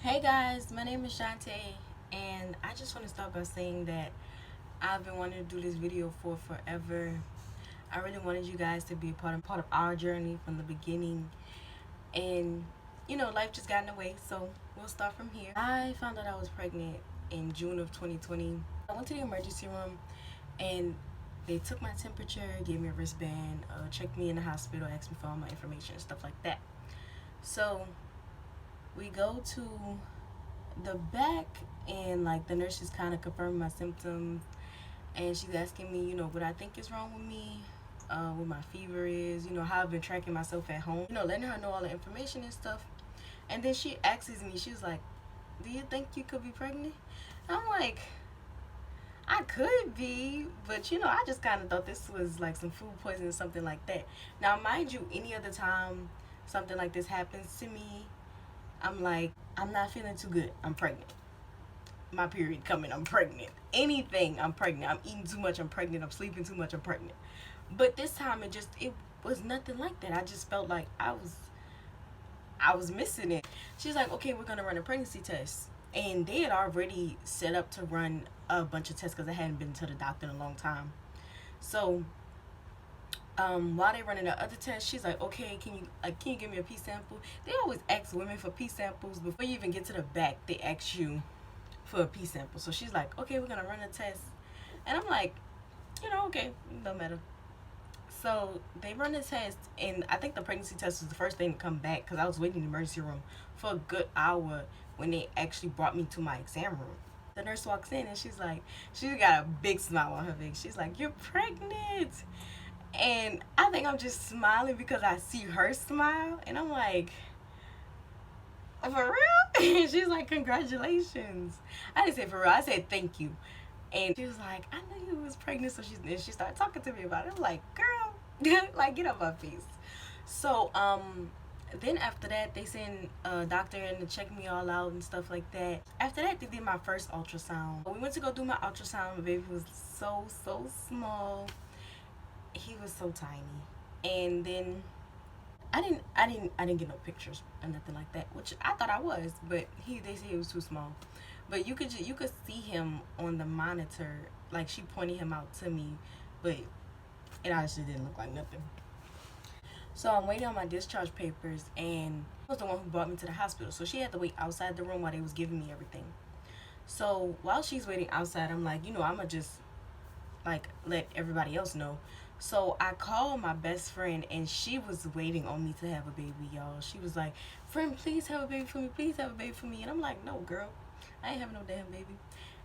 Hey guys, my name is Chante, and I just want to start by saying that I've been wanting to do this video for forever. I really wanted you guys to be a part of our journey from the beginning, and life just got in the way, so we'll start from here. I found out I was pregnant in June of 2020. I went to the emergency room, and they took my temperature, gave me a wristband, checked me in the hospital, asked me for all my information, stuff like that. So we go to the back, and like the nurse is kind of confirming my symptoms, and she's asking me what I think is wrong with me, what my fever is, how I've been tracking myself at home, letting her know all the information and stuff. And then she asks me, she's like, do you think you could be pregnant? I'm like, I could be, but I just kind of thought this was like some food poisoning or something like that. Now mind you, any other time something like this happens to me, I'm like, I'm not feeling too good, I'm pregnant. My period coming, I'm pregnant. Anything, I'm pregnant. I'm eating too much, I'm pregnant. I'm sleeping too much, I'm pregnant. But this time it was nothing like that. I just felt like I was missing it. She's like, okay, we're gonna run a pregnancy test. And they had already set up to run a bunch of tests because I hadn't been to the doctor in a long time. So while they running the other test, she's like, okay, can you give me a pee sample? They always ask women for pee samples before you even get to the back. They ask you for a pee sample. So she's like, okay, we're gonna run a test. And I'm like, okay, no matter. So they run the test, and I think the pregnancy test was the first thing to come back because I was waiting in the emergency room for a good hour when they actually brought me to my exam room. The nurse walks in, and she's got a big smile on her face. She's like, you're pregnant. And I think I'm just smiling because I see her smile, and I'm like, for real? And she's like, congratulations. I didn't say for real, I said thank you. And she was like, I knew you was pregnant. So she started talking to me about it. I'm like, girl, like, get up my face. So then after that, they send a doctor in to check me all out and stuff like that. After that, they did my first ultrasound. We went to go do my ultrasound. My baby was so small. He was so tiny. And then I didn't get no pictures or nothing like that, which I thought I was, but they said he was too small. But you could see him on the monitor, like she pointed him out to me, but it actually didn't look like nothing. So I'm waiting on my discharge papers, and she was the one who brought me to the hospital, so she had to wait outside the room while they was giving me everything. So while she's waiting outside, I'm like, I'ma just like let everybody else know. So I called my best friend, and she was waiting on me to have a baby, y'all. She was like, friend, please have a baby for me, please have a baby for me. And I'm like, no, girl, I ain't having no damn baby.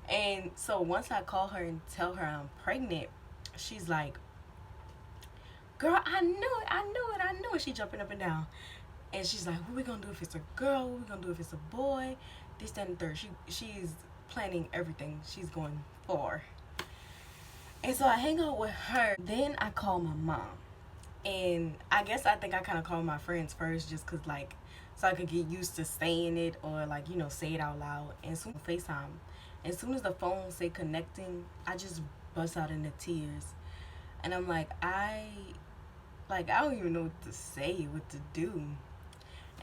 And so once I call her and tell her I'm pregnant, she's like, girl, I knew it, I knew it, I knew it. She jumping up and down. And she's like, what we gonna do if it's a girl? What we gonna do if it's a boy? This, that, and third. She's planning everything. She's going far. And so I hang out with her. Then I call my mom. And I guess I think I kind of called my friends first just because, like, so I could get used to saying it or, like, say it out loud. And soon FaceTime. As soon as the phone say connecting, I just bust out into tears. And I'm like, I don't even know what to say, what to do.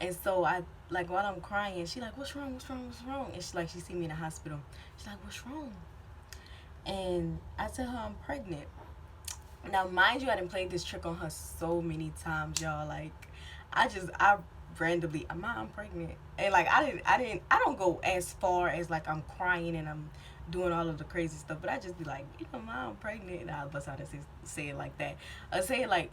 And so while I'm crying, she like, what's wrong, what's wrong, what's wrong? And she see me in the hospital. She's like, what's wrong? And I tell her I'm pregnant. Now, mind you, I done played this trick on her so many times, y'all. Like, I randomly, I'm pregnant, and like I don't go as far as like I'm crying and I'm doing all of the crazy stuff, but I just be like, Mom, I'm pregnant, and I bust out and say it like that. Say it like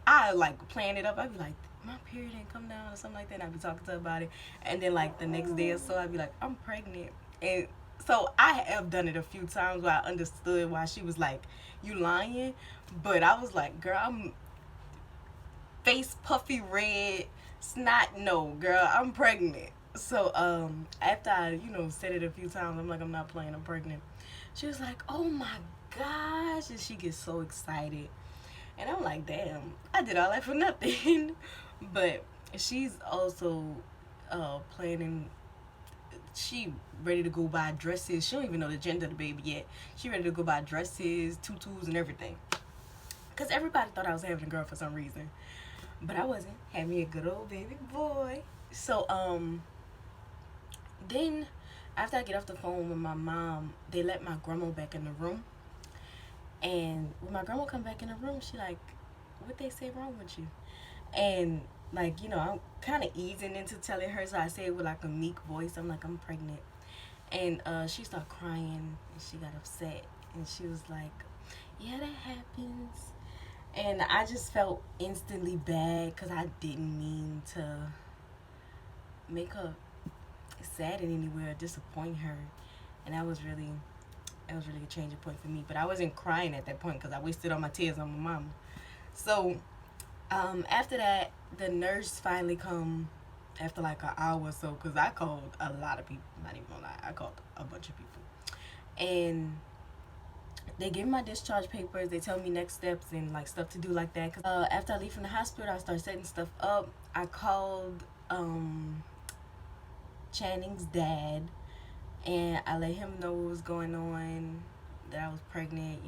I like plan it up. I'd be like, my period ain't come down or something like that. And I'd be talking to her about it, and then like the next day or so, I'd be like, I'm pregnant, and so I have done it a few times where I understood why she was like, you lying, but I was like, girl, I'm face puffy red, snot, no, girl, I'm pregnant. So after I said it a few times, I'm like, I'm not playing, I'm pregnant. She was like, oh my gosh, and she gets so excited, and I'm like, damn, I did all that for nothing. But she's also planning, she ready to go buy dresses. She don't even know the gender of the baby yet. She ready to go buy dresses, tutus, and everything, because everybody thought I was having a girl for some reason, but I wasn't. Had me a good old baby boy. So Then after I get off the phone with my mom, they let my grandma back in the room. And when my grandma come back in the room, she like, what they say wrong with you? And like, I'm kind of easing into telling her, so I say it with like a meek voice. I'm like, I'm pregnant. And she started crying and she got upset and she was like, yeah, that happens. And I just felt instantly bad because I didn't mean to make her sad in any way or disappoint her. And that was really a changing point for me. But I wasn't crying at that point because I wasted all my tears on my mama. So after that, the nurse finally come after like an hour or so, because I called a lot of people. Not even gonna lie, I called a bunch of people, and they give me my discharge papers. They tell me next steps and like stuff to do like that. Cause after I leave from the hospital, I start setting stuff up. I called Channing's dad, and I let him know what was going on, that I was pregnant.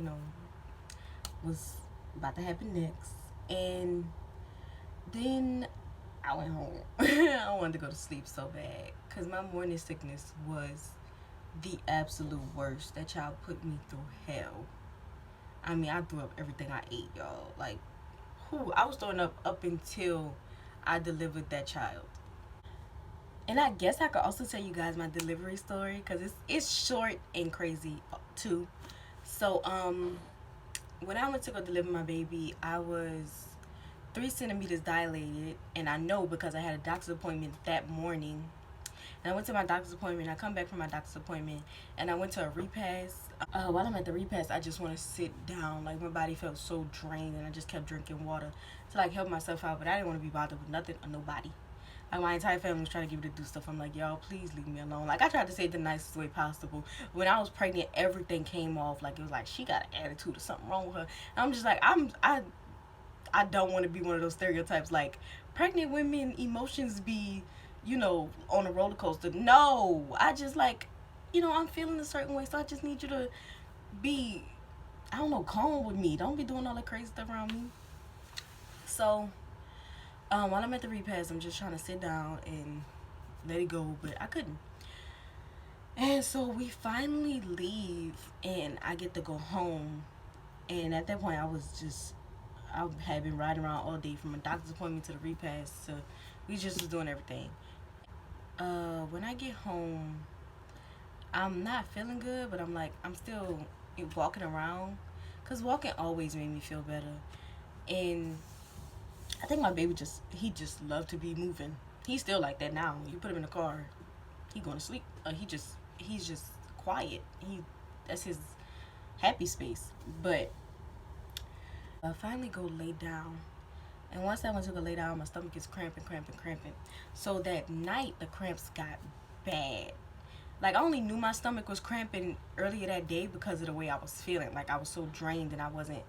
Was about to happen next, and then I went home. I wanted to go to sleep so bad because my morning sickness was the absolute worst. That child put me through hell. I mean, I threw up everything I ate, y'all. Like, I was throwing up until I delivered that child. And I guess I could also tell you guys my delivery story because it's short and crazy too. So when I went to go deliver my baby, I was 3 centimeters dilated, and I know because I had a doctor's appointment that morning. And I went to my doctor's appointment. I come back from my doctor's appointment, and I went to a repast. While I'm at the repast, I just want to sit down. Like, my body felt so drained, and I just kept drinking water to like help myself out. But I didn't want to be bothered with nothing or nobody. Like, my entire family was trying to get me to do stuff. I'm like, y'all, please leave me alone. Like, I tried to say it the nicest way possible. When I was pregnant, everything came off. Like, it was like she got an attitude or something wrong with her. And I'm just like, I don't want to be one of those stereotypes. Like, pregnant women emotions be, on a roller coaster. No, I just like, I'm feeling a certain way, so I just need you to be, I don't know, calm with me. Don't be doing all that crazy stuff around me. So while I'm at the repast, I'm just trying to sit down and let it go, but I couldn't. And so we finally leave, and I get to go home. And at that point, I had been riding around all day from a doctor's appointment to the repast. So we just was doing everything. When I get home, I'm not feeling good, but I'm still walking around, because walking always made me feel better. And I think my baby he just loved to be moving. He's still like that now. You put him in the car, he going to sleep. He's just quiet. That's his happy space. But I finally go lay down, and once I went to go lay down, my stomach is cramping. So that night, the cramps got bad. Like, I only knew my stomach was cramping earlier that day because of the way I was feeling. Like, I was so drained and I wasn't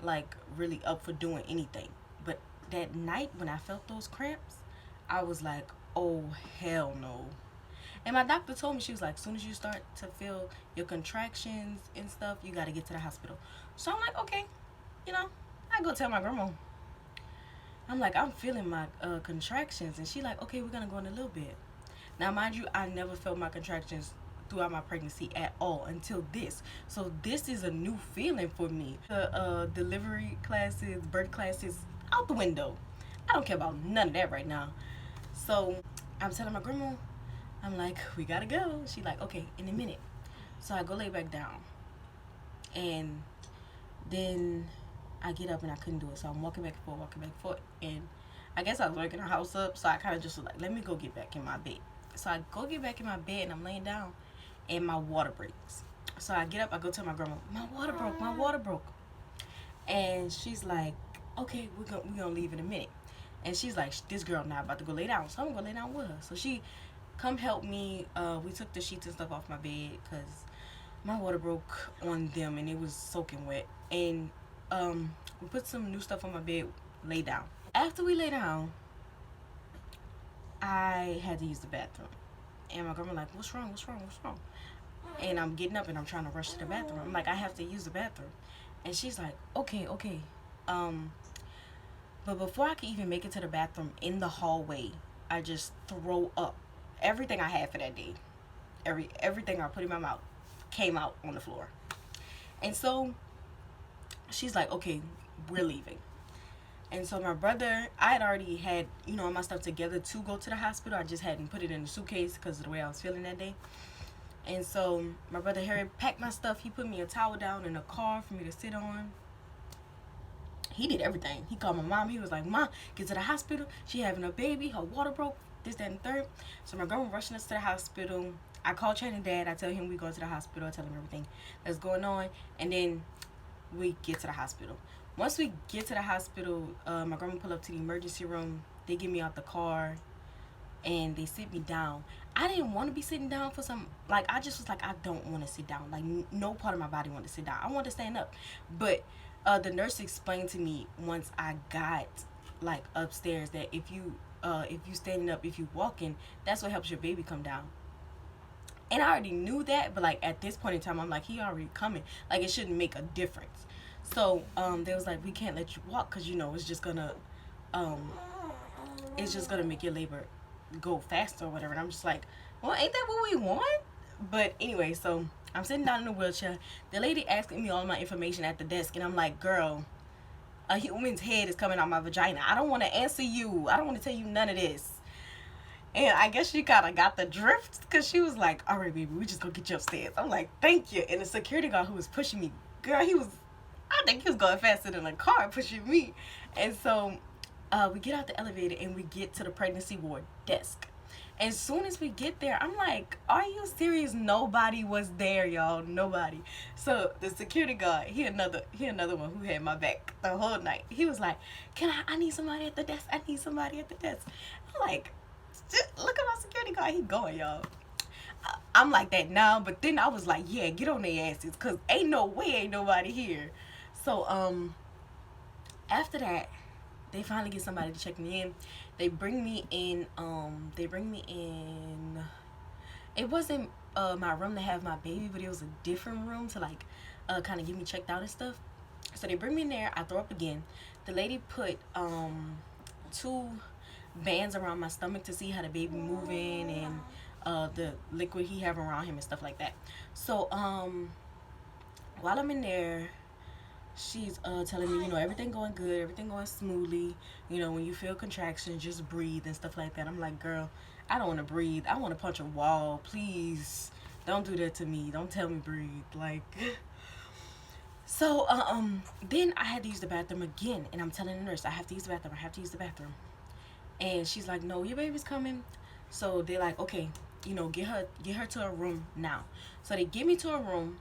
like really up for doing anything. But that night when I felt those cramps, I was like, oh hell no. And my doctor told me, she was like, as soon as you start to feel your contractions and stuff, you got to get to the hospital. So I'm like, okay, I go tell my grandma. I'm like, I'm feeling my contractions. And she like, okay, we're going to go in a little bit. Now, mind you, I never felt my contractions throughout my pregnancy at all until this. So this is a new feeling for me. The delivery classes, birth classes, out the window. I don't care about none of that right now. So I'm telling my grandma, I'm like, we gotta go. She like, okay, in a minute. So I go lay back down. And then I get up and I couldn't do it. So I'm walking back and forth. And I guess I was waking her house up. So I kind of just was like, let me go get back in my bed. So I go get back in my bed and I'm laying down and my water breaks. So I get up, I go tell my grandma, my water broke. And she's like, okay, we're gonna leave in a minute. And she's like, this girl not about to go lay down. So I'm gonna go lay down with her. So she come help me. We took the sheets and stuff off my bed because my water broke on them and it was soaking wet. And we put some new stuff on my bed, lay down. After we lay down, I had to use the bathroom. And my grandma like, what's wrong? And I'm getting up and I'm trying to rush to the bathroom. I'm like, I have to use the bathroom. And she's like, okay. But before I could even make it to the bathroom, in the hallway, I just throw up everything I had for that day. Everything I put in my mouth came out on the floor. And so she's like, okay, we're leaving. And so my brother, I had already had, all my stuff together to go to the hospital. I just hadn't put it in the suitcase because of the way I was feeling that day. And so my brother Harry packed my stuff. He put me a towel down in a car for me to sit on. He did everything. He called my mom. He was like, Mom, get to the hospital. She having a baby. Her water broke. This, that, and third. So my grandma rushing us to the hospital. I call Channing Dad. I tell him we go to the hospital. I tell him everything that's going on. And then we get to the hospital. Once we get to the hospital, my grandma pull up to the emergency room. They get me out the car. And they sit me down. I didn't want to be sitting down for some, like, I just was like, I don't want to sit down. Like, no part of my body wanted to sit down. I wanted to stand up. But the nurse explained to me once I got, like, upstairs that if you standing up, if you walking, that's what helps your baby come down. And I already knew that, but, like, at this point in time, I'm like, he already coming. Like, it shouldn't make a difference. So they was like, we can't let you walk because, it's just going to make your labor go faster or whatever. And I'm just like, well, ain't that what we want? But anyway, so I'm sitting down in the wheelchair. The lady asking me all my information at the desk, and I'm like, girl, a human's head is coming out my vagina. I don't want to answer you. I don't want to tell you none of this. And I guess she kind of got the drift because she was like, all right, baby, we just gonna get you upstairs. I'm like, thank you. And the security guard who was pushing me, girl, I think he was going faster than a car pushing me. And so we get out the elevator and we get to the pregnancy ward desk. As soon as we get there, I'm like, are you serious? Nobody was there, y'all. Nobody. So the security guard, he another one who had my back the whole night. He was like, I need somebody at the desk. I need somebody at the desk. I'm like, look at my security guard. He going, y'all. I'm like that now, but then I was like, yeah, get on their asses, because ain't no way ain't nobody here. So after that, they finally get somebody to check me in. They bring me in. It wasn't my room to have my baby, but it was a different room to like kind of get me checked out and stuff. So they bring me in there. I throw up again. The lady put 2 bands around my stomach to see how the baby moving and the liquid he have around him and stuff like that. So while I'm in there, she's telling me, everything going good, everything going smoothly. When you feel contractions, just breathe and stuff like that. I'm like, girl, I don't want to breathe. I want to punch a wall. Please, don't do that to me. Don't tell me breathe. Like, so then I had to use the bathroom again, and I'm telling the nurse, I have to use the bathroom. I have to use the bathroom. And she's like, no, your baby's coming. So they're like, okay, get her to a room now. So they get me to a room.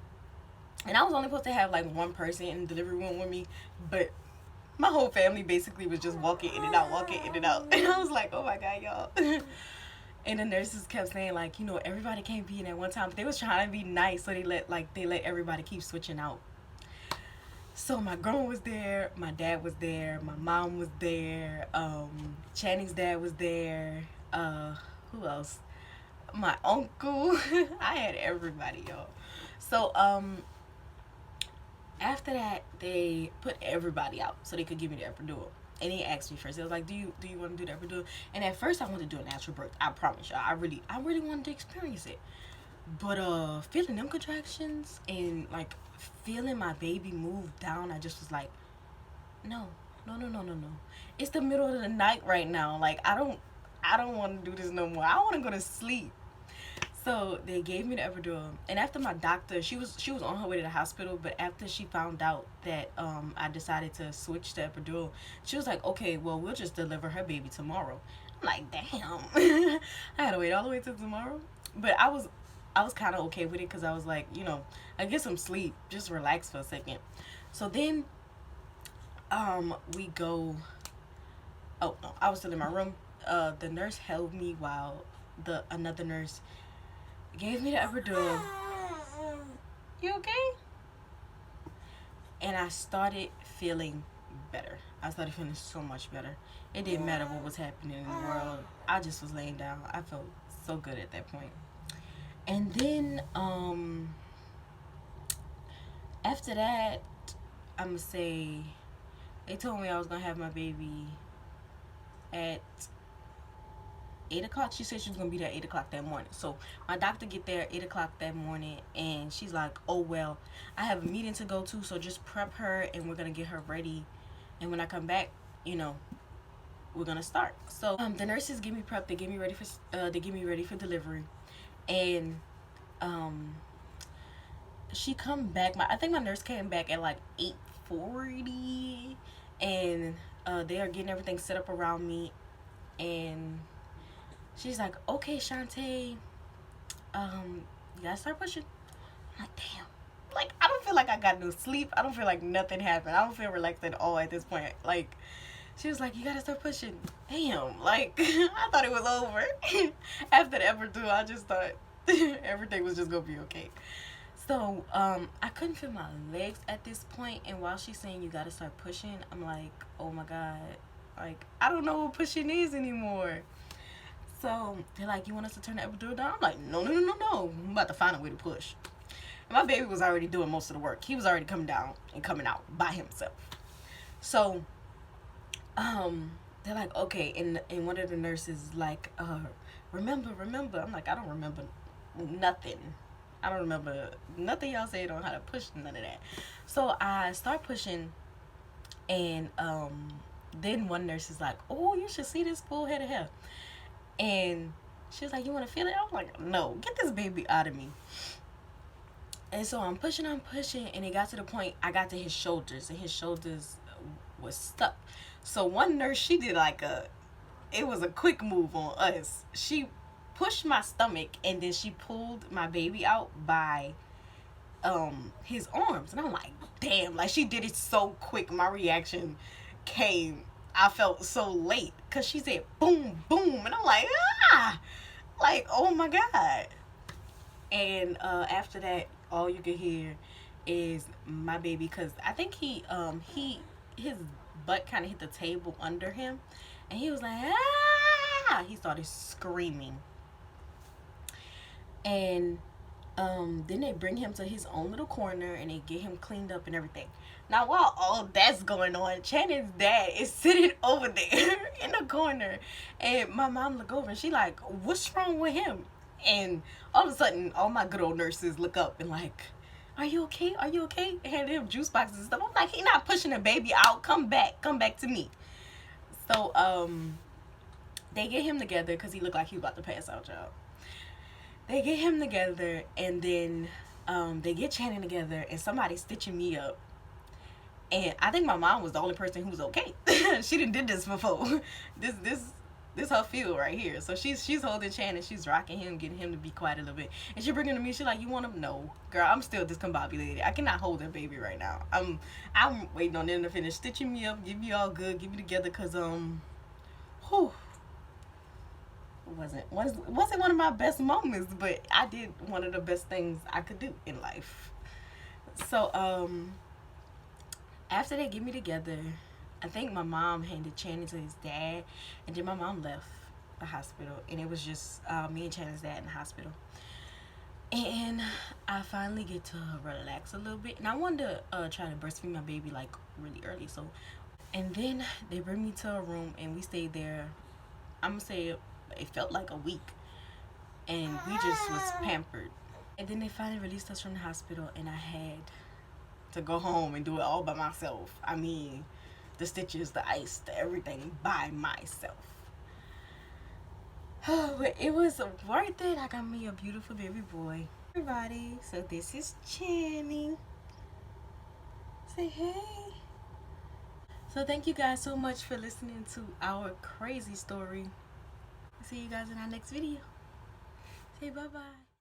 And I was only supposed to have like one person in the delivery room with me, but my whole family basically was just walking in and out, walking in and out. And I was like, oh my God, y'all. And the nurses kept saying like, everybody can't be in at one time. But they was trying to be nice, so they let everybody keep switching out. So my grandma was there, my dad was there, my mom was there, Channing's dad was there, who else? My uncle. I had everybody, y'all. So after that, they put everybody out so they could give me the epidural. And they asked me first. They was like, "Do you want to do the epidural?" And at first, I wanted to do a natural birth. I promise y'all. I really wanted to experience it. But feeling them contractions and like feeling my baby move down, I just was like, no. It's the middle of the night right now. Like I don't want to do this no more. I want to go to sleep. So they gave me the epidural, and after my doctor, she was on her way to the hospital, but after she found out that I decided to switch to epidural, she was like, okay, well, we'll just deliver her baby tomorrow. I'm like, damn. I had to wait all the way till tomorrow. But I was kind of okay with it because I was like, I get some sleep, just relax for a second. So then we go, oh no, I was still in my room. The nurse held me while another nurse gave me the epidural. You okay? And I started feeling better. I started feeling so much better. It didn't matter what was happening in the world. I just was laying down. I felt so good at that point. And then after that, I'm gonna say they told me I was gonna have my baby at 8 o'clock. She said she was gonna be there at 8 o'clock that morning. So my doctor get there at 8 o'clock that morning, and she's like, oh well, I have a meeting to go to, so just prep her and we're gonna get her ready, and when I come back, you know, we're gonna start. So the nurses get me prepped, they get me ready for delivery. And she come back, I think my nurse came back at like 8:40, and they are getting everything set up around me, and she's like, okay, Chonte, you gotta start pushing. I'm like, damn. Like, I don't feel like I got no sleep. I don't feel like nothing happened. I don't feel relaxed at all at this point. Like, she was like, you gotta start pushing. Damn. Like, I thought it was over. After the epidural, I just thought everything was just gonna be okay. So, I couldn't feel my legs at this point, and while she's saying you gotta start pushing, I'm like, oh my God. Like, I don't know what pushing is anymore. So, they're like, you want us to turn the epidural down? I'm like, no. I'm about to find a way to push. And my baby was already doing most of the work. He was already coming down and coming out by himself. So, they're like, okay, and one of the nurses like, remember. I'm like, I don't remember nothing. I don't remember nothing y'all said on how to push, none of that. So I start pushing, and then one nurse is like, oh, you should see this full head of hair. And she's like, you want to feel it? I was like, no, get this baby out of me. And so I'm pushing, and it got to the point I got to his shoulders, and his shoulders was stuck. So one nurse, she did like it was a quick move on us. She pushed my stomach, and then she pulled my baby out by his arms, and I'm like, damn. Like, she did it so quick. My reaction came, I felt so late, because she said boom, boom, and I'm like, ah, like, oh my God. And after that, all you could hear is my baby, because I think his butt kind of hit the table under him, and he was like, ah, he started screaming. And then they bring him to his own little corner, and they get him cleaned up and everything. Now, while all that's going on, Channing's dad is sitting over there in the corner, and my mom look over, and she like, what's wrong with him? And all of a sudden, all my good old nurses look up and like, are you okay? Are you okay? And handed him juice boxes and stuff. I'm like, he not pushing the baby out. Come back to me. So they get him together, because he looked like he was about to pass out, y'all. They get him together, and then they get Channing together, and somebody's stitching me up. And I think my mom was the only person who was okay. She didn't did this before. This her field right here. So she's holding Channing, she's rocking him, getting him to be quiet a little bit. And she bring him to me, she like, you want him? No. Girl, I'm still discombobulated. I cannot hold that baby right now. I'm waiting on them to finish stitching me up, get me all good, get me together, because whew. Wasn't one of my best moments, but I did one of the best things I could do in life. So after they get me together, I think my mom handed Channing to his dad, and then my mom left the hospital, and it was just me and Channing's dad in the hospital. And I finally get to relax a little bit, and I wanted to try to breastfeed my baby like really early. So, and then they bring me to a room, and we stayed there. I'm gonna say it felt like a week, and we just was pampered. And then they finally released us from the hospital, and I had to go home and do it all by myself. I mean, the stitches, the ice, the everything by myself. But it was worth it. I got me a beautiful baby boy. Everybody, so this is Channing. Say hey. So thank you guys so much for listening to our crazy story. See you guys in our next video. Say bye-bye.